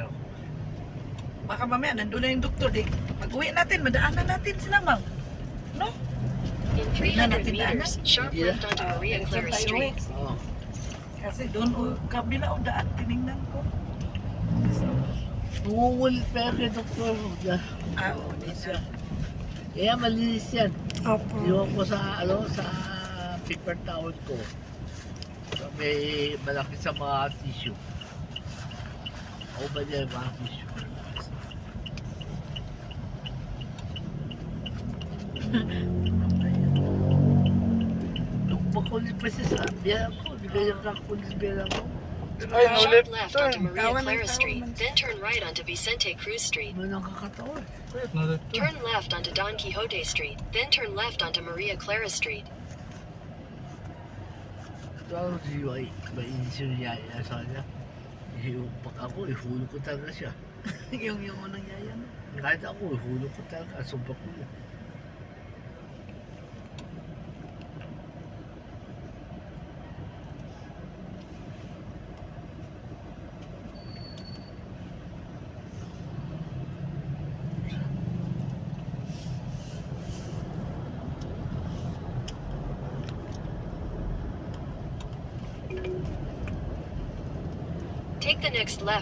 daw. Baka mamaya nandun na yung doktor. Di, pag-uwi natin, madaanan natin sila, ma'am. No? In 300 meters, sharp left onto Maria Clara Street. Oo. Kasi doon, kabila o daan, tinignan ko. Ngungulit pa yan kay Dr. Oo, di siya. Kaya malinis yan. Opo. Iwan ko sa, sa paper towel ko. So, may malaki sa mga tissue. Ako ba niya yung mga tissue? Nung makulit pa siya sa biyanan ko, hindi kaya kakulit biyanan ko. Ay, Sharp nulit. left onto Maria Tawan ng Clara tawan Street, man. then turn right onto Vicente Cruz Street. Ano nang kakataon? Nulit. Turn left onto Don Quixote Street, then turn left onto Maria Clara Street. Ito ako si Yoy, mainis yung yaya sa kanya. Pag ako, ihulog ko talaga siya. yung unang yaya mo. Kahit ako, ihulog ko talaga. Sumpah ko yun. Take the next left.